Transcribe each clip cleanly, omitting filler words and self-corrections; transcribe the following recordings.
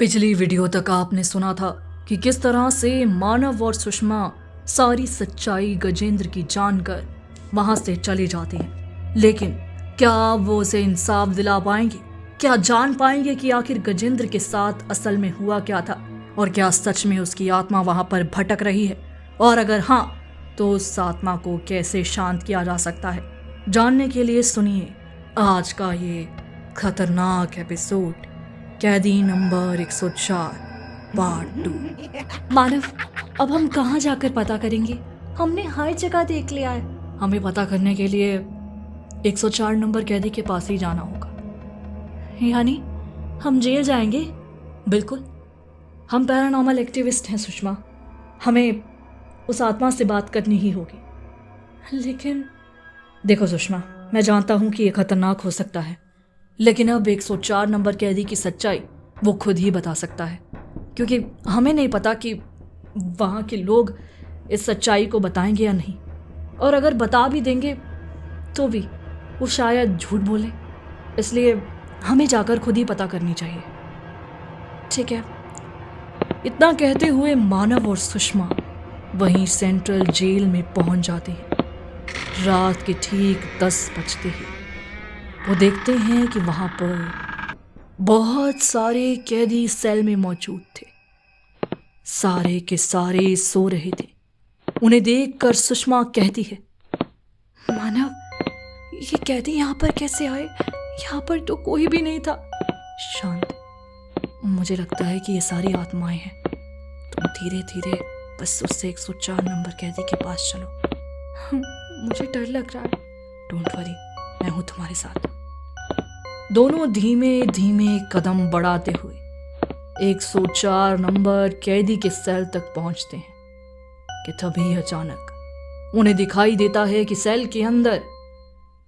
पिछली वीडियो तक आपने सुना था कि किस तरह से मानव और सुषमा सारी सच्चाई गजेंद्र की जानकर वहां से चले जाते हैं। लेकिन क्या अब वो उसे इंसाफ दिला पाएंगे? क्या जान पाएंगे कि आखिर गजेंद्र के साथ असल में हुआ क्या था और क्या सच में उसकी आत्मा वहां पर भटक रही है? और अगर हाँ, तो उस आत्मा को कैसे शांत किया जा सकता है? जानने के लिए सुनिए आज का ये खतरनाक एपिसोड, कैदी नंबर 104 पार्ट 2। मानव, अब हम कहाँ जाकर पता करेंगे? हमने हर जगह देख लिया है। हमें पता करने के लिए 104 नंबर कैदी के पास ही जाना होगा। यानी हम जेल जाएंगे? बिल्कुल, हम पैरानॉर्मल एक्टिविस्ट हैं सुषमा, हमें उस आत्मा से बात करनी ही होगी। लेकिन देखो सुषमा, मैं जानता हूं कि यह खतरनाक हो सकता है, लेकिन अब 104 नंबर कैदी की सच्चाई वो खुद ही बता सकता है, क्योंकि हमें नहीं पता कि वहाँ के लोग इस सच्चाई को बताएंगे या नहीं। और अगर बता भी देंगे तो भी वो शायद झूठ बोले, इसलिए हमें जाकर खुद ही पता करनी चाहिए। ठीक है। इतना कहते हुए मानव और सुषमा वहीं सेंट्रल जेल में पहुंच जाते हैं। रात के ठीक 10 बजते ही वो देखते हैं कि वहां पर बहुत सारे कैदी सेल में मौजूद थे। सारे के सारे सो रहे थे। उन्हें देखकर सुषमा कहती है, मानव, ये कैदी यहाँ पर कैसे आए? यहाँ पर तो कोई भी नहीं था। शांत, मुझे लगता है कि ये सारी आत्माएं हैं। तुम धीरे धीरे बस उससे 104 नंबर कैदी के पास चलो। मुझे डर लग रहा है। डोंट वरी, मैं हूं तुम्हारे साथ। दोनों धीमे धीमे कदम बढ़ाते हुए 104 नंबर कैदी के सेल तक पहुंचते हैं कि तभी अचानक उन्हें दिखाई देता है कि सेल के अंदर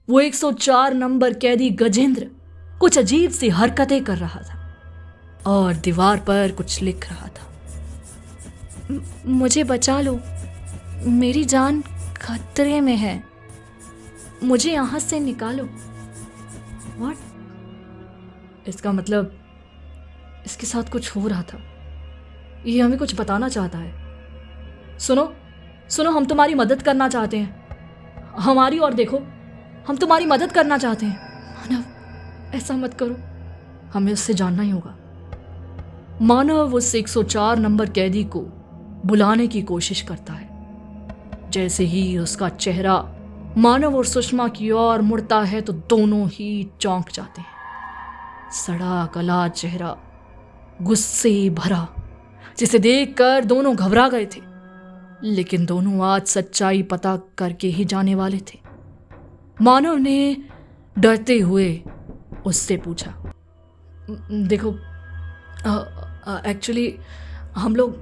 वो 104 नंबर कैदी गजेंद्र कुछ अजीब सी हरकतें कर रहा था और दीवार पर कुछ लिख रहा था। मुझे बचा लो, मेरी जान खतरे में है, मुझे यहां से निकालो। व्हाट? इसका मतलब इसके साथ कुछ हो रहा था। ये हमें कुछ बताना चाहता है। सुनो सुनो, हम तुम्हारी मदद करना चाहते हैं। हमारी ओर देखो, हम तुम्हारी मदद करना चाहते हैं। मानव, ऐसा मत करो, हमें उससे जानना ही होगा। मानव उस 104 नंबर कैदी को बुलाने की कोशिश करता है। जैसे ही उसका चेहरा मानव और सुषमा की ओर मुड़ता है तो दोनों ही चौंक जाते हैं। सड़ा गला चेहरा, गुस्से भरा, जिसे देखकर दोनों घबरा गए थे। लेकिन दोनों आज सच्चाई पता करके ही जाने वाले थे। मानव ने डरते हुए उससे पूछा, देखो, एक्चुअली हम लोग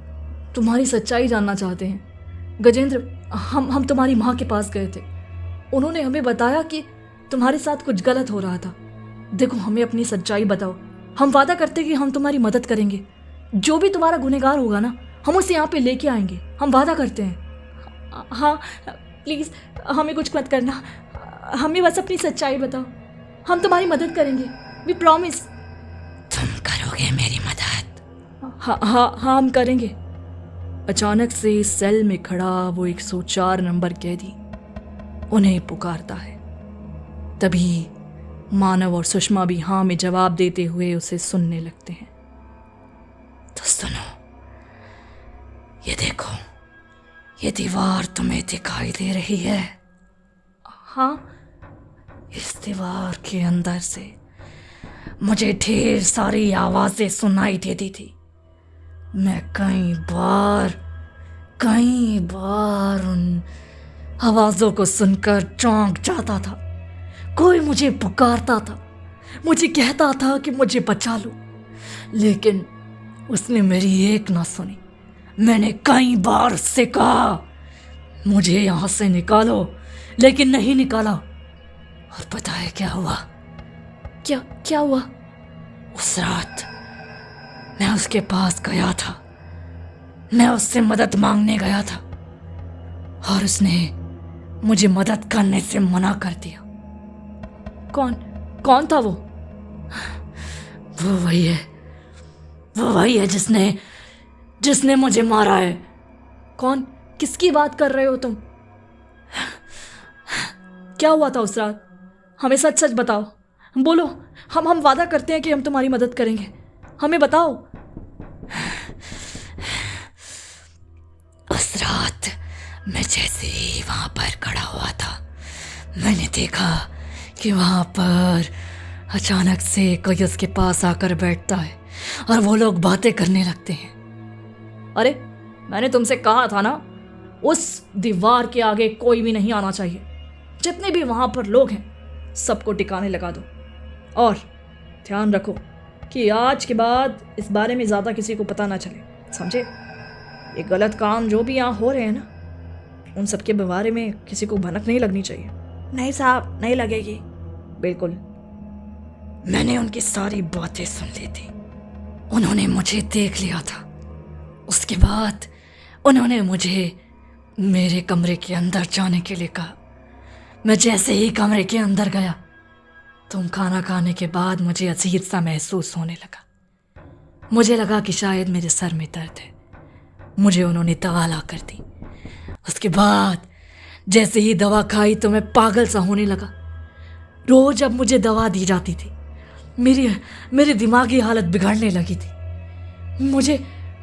तुम्हारी सच्चाई जानना चाहते हैं। गजेंद्र, हम तुम्हारी माँ के पास गए थे। उन्होंने हमें बताया कि तुम्हारे साथ कुछ गलत हो रहा था। देखो, हमें अपनी सच्चाई बताओ। हम वादा करते कि हम तुम्हारी मदद करेंगे। जो भी तुम्हारा गुनहगार होगा ना, हम उसे यहाँ पे लेके आएंगे। हम वादा करते हैं। हाँ, प्लीज़ हमें कुछ मत करना, हमें बस अपनी सच्चाई बताओ। हम तुम्हारी मदद करेंगे, वी प्रॉमिस। तुम करोगे मेरी मदद? हाँ हाँ हाँ, हम करेंगे। अचानक से सेल में खड़ा वो 104 नंबर कैदी उन्हें पुकारता है। तभी मानव और सुषमा भी हाँ में जवाब देते हुए उसे सुनने लगते हैं। तो सुनो, ये देखो, ये दीवार तुम्हें दिखाई दे रही है? हाँ। इस दीवार के अंदर से मुझे ढेर सारी आवाजें सुनाई देती थी। मैं कई बार उन आवाजों को सुनकर चौंक जाता था। कोई मुझे पुकारता था, मुझे कहता था कि मुझे बचा लो, लेकिन उसने मेरी एक ना सुनी। मैंने कई बार उससे कहा, मुझे यहाँ से निकालो, लेकिन नहीं निकाला। और पता है क्या हुआ? क्या हुआ? उस रात मैं उसके पास गया था। मैं उससे मदद मांगने गया था और उसने मुझे मदद करने से मना कर दिया। कौन था वो? वो वही है वो वही है जिसने मुझे मारा है। कौन? किसकी बात कर रहे हो तुम? क्या हुआ था उस रात? हमें सच सच बताओ, बोलो। हम वादा करते हैं कि हम तुम्हारी मदद करेंगे, हमें बताओ। उस रात मैं जैसे ही वहां पर खड़ा हुआ था, मैंने देखा कि वहां पर अचानक से कोई उसके पास आकर बैठता है और वो लोग बातें करने लगते हैं। अरे मैंने तुमसे कहा था ना, उस दीवार के आगे कोई भी नहीं आना चाहिए। जितने भी वहां पर लोग हैं सबको टिकाने लगा दो, और ध्यान रखो कि आज के बाद इस बारे में ज़्यादा किसी को पता ना चले, समझे? ये गलत काम जो भी यहाँ हो रहे हैं ना, उन सब के बारे में किसी को भनक नहीं लगनी चाहिए। नहीं साहब, नहीं लगेगी। बिल्कुल। मैंने उनकी सारी बातें सुन ली थी। उन्होंने मुझे देख लिया था। उसके बाद उन्होंने मुझे मेरे कमरे के अंदर जाने के लिए कहा। मैं जैसे ही कमरे के अंदर गया, तुम खाना खाने के बाद मुझे अजीब सा महसूस होने लगा। मुझे लगा कि शायद मेरे सर में दर्द है। मुझे उन्होंने दवा ला कर दी। उसके बाद जैसे ही दवा खाई तो मैं पागल सा होने लगा। रोज अब मुझे दवा दी जाती थी, मेरी दिमागी हालत बिगड़ने लगी थी।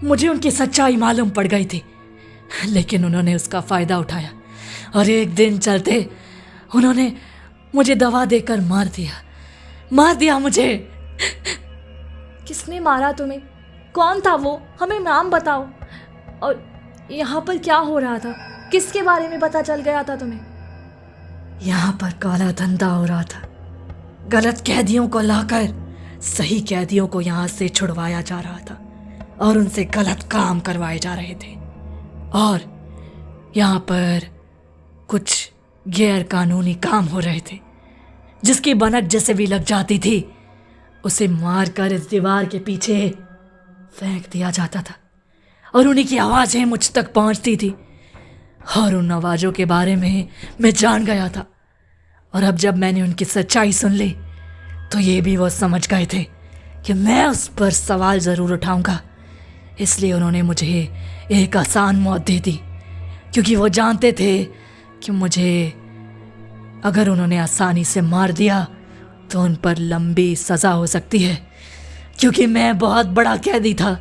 मुझे उनकी सच्चाई मालूम पड़ गई थी, लेकिन उन्होंने उसका फ़ायदा उठाया और एक दिन चलते उन्होंने मुझे दवा देकर मार दिया मुझे। किसने मारा तुम्हें? कौन था वो? हमें नाम बताओ। और यहाँ पर क्या हो रहा था? किसके बारे में पता चल गया था तुम्हें? यहाँ पर काला धंधा हो रहा था। गलत कैदियों को लाकर सही कैदियों को यहाँ से छुड़वाया जा रहा था और उनसे गलत काम करवाए जा रहे थे। और यहाँ पर कुछ गैर कानूनी काम हो रहे थे। जिसकी भनक जैसे भी लग जाती थी, उसे मारकर इस दीवार के पीछे फेंक दिया जाता था और उन्हीं की आवाज़ें मुझ तक पहुंचती थी और उन आवाज़ों के बारे में मैं जान गया था। और अब जब मैंने उनकी सच्चाई सुन ली तो ये भी वो समझ गए थे कि मैं उस पर सवाल ज़रूर उठाऊंगा। इसलिए उन्होंने मुझे एक आसान मौत दे दी, क्योंकि वो जानते थे कि मुझे अगर उन्होंने आसानी से मार दिया तो उन पर लंबी सज़ा हो सकती है, क्योंकि मैं बहुत बड़ा कैदी था।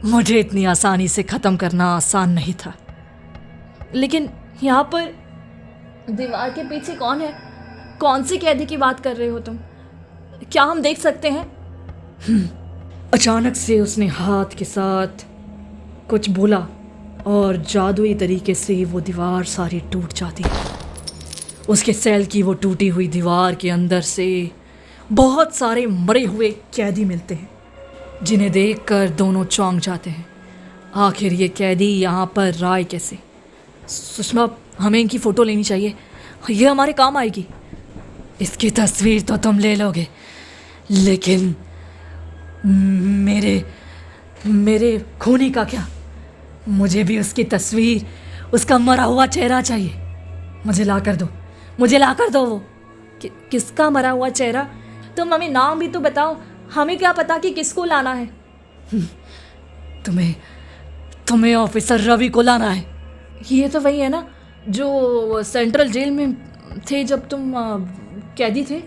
मुझे इतनी आसानी से ख़त्म करना आसान नहीं था। लेकिन यहाँ पर दीवार के पीछे कौन है? कौन सी कैदी की बात कर रहे हो तुम? क्या हम देख सकते हैं? अचानक से उसने हाथ के साथ कुछ बोला और जादुई तरीके से वो दीवार सारी टूट जाती। उसके सेल की वो टूटी हुई दीवार के अंदर से बहुत सारे मरे हुए कैदी मिलते हैं, जिन्हें देखकर दोनों चौंक जाते हैं। आखिर ये कैदी यहाँ पर राय कैसे? सुषमा, हमें इनकी फ़ोटो लेनी चाहिए, ये हमारे काम आएगी। इसकी तस्वीर तो तुम ले लोगे, लेकिन मेरे खूनी का क्या? मुझे भी उसकी तस्वीर, उसका मरा हुआ चेहरा चाहिए। मुझे ला कर दो वो। किसका मरा हुआ चेहरा? तुम हमें नाम भी तो बताओ, हमें क्या पता कि किसको लाना है। तुम्हें ऑफिसर रवि को लाना है। ये तो वही है ना जो सेंट्रल जेल में थे जब तुम कैदी थे।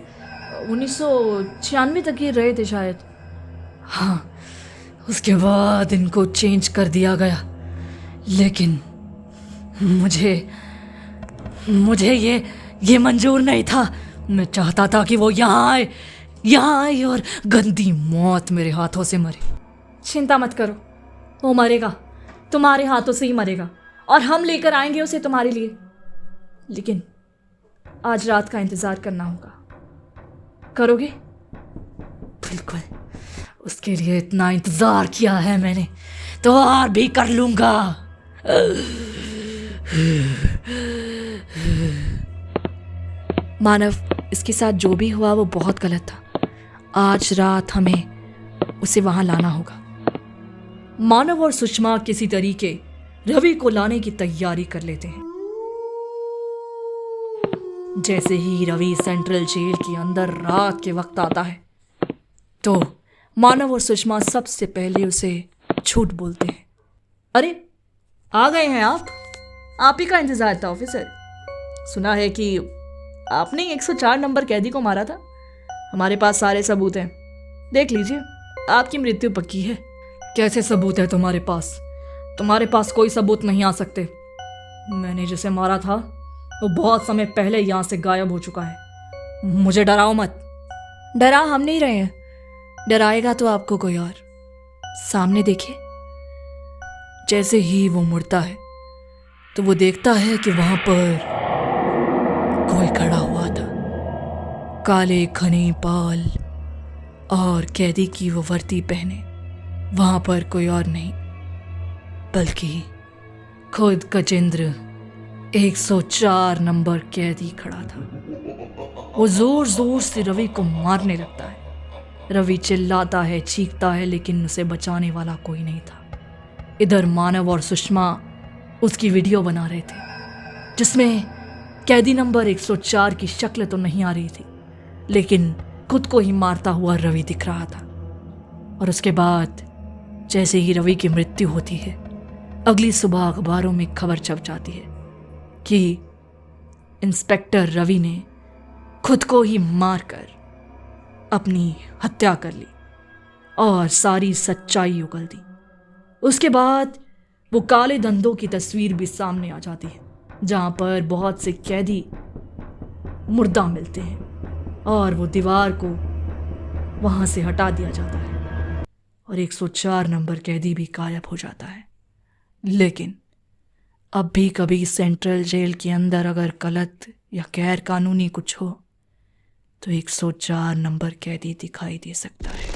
1996 तक ही रहे थे शायद। हाँ, उसके बाद इनको चेंज कर दिया गया, लेकिन मुझे ये मंजूर नहीं था। मैं चाहता था कि वो यहाँ आए और गंदी मौत मेरे हाथों से मरे। चिंता मत करो, वो मरेगा, तुम्हारे हाथों से ही मरेगा, और हम लेकर आएंगे उसे तुम्हारे लिए। लेकिन आज रात का इंतज़ार करना होगा। करोगे? बिल्कुल, उसके लिए इतना इंतज़ार किया है मैंने, तो और भी कर लूँगा। मानव, इसके साथ जो भी हुआ वो बहुत गलत था। आज रात हमें उसे वहाँ लाना होगा। मानव और सुषमा किसी तरीके रवि को लाने की तैयारी कर लेते हैं। जैसे ही रवि सेंट्रल जेल के अंदर रात के वक्त आता है तो मानव और सुषमा सबसे पहले उसे झूठ बोलते हैं। अरे आ गए हैं आप ही का इंतजार था ऑफिसर। सुना है कि आपने 104 नंबर कैदी को मारा था। हमारे पास सारे सबूत हैं, देख लीजिए, आपकी मृत्यु पक्की है। कैसे सबूत है तुम्हारे पास? तुम्हारे पास कोई सबूत नहीं आ सकते। मैंने जिसे मारा था वो बहुत समय पहले यहाँ से गायब हो चुका है। मुझे डराओ मत। डरा हम नहीं रहे हैं, डराएगा तो आपको कोई और। सामने देखिए। जैसे ही वो मुड़ता है तो वो देखता है कि वहां पर कोई खड़ा हुआ था। काले घने बाल और कैदी की वो वर्दी पहने। वहां पर कोई और नहीं बल्कि खुद गजेंद्र 104 नंबर कैदी खड़ा था। वो जोर जोर से रवि को मारने लगता है। रवि चिल्लाता है, चीखता है, लेकिन उसे बचाने वाला कोई नहीं था। इधर मानव और सुषमा उसकी वीडियो बना रहे थे जिसमें कैदी नंबर 104 की शक्ल तो नहीं आ रही थी, लेकिन खुद को ही मारता हुआ रवि दिख रहा था। और उसके बाद जैसे ही रवि की मृत्यु होती है, अगली सुबह अखबारों में खबर छप जाती है कि इंस्पेक्टर रवि ने खुद को ही मारकर अपनी हत्या कर ली और सारी सच्चाई उगल दी। उसके बाद वो काले धंधों की तस्वीर भी सामने आ जाती है, जहां पर बहुत से कैदी मुर्दा मिलते हैं और वो दीवार को वहां से हटा दिया जाता है और 104 नंबर कैदी भी गायब हो जाता है। लेकिन अब भी कभी सेंट्रल जेल के अंदर अगर गलत या गैर कानूनी कुछ हो तो 104 नंबर कैदी दिखाई दे सकता है।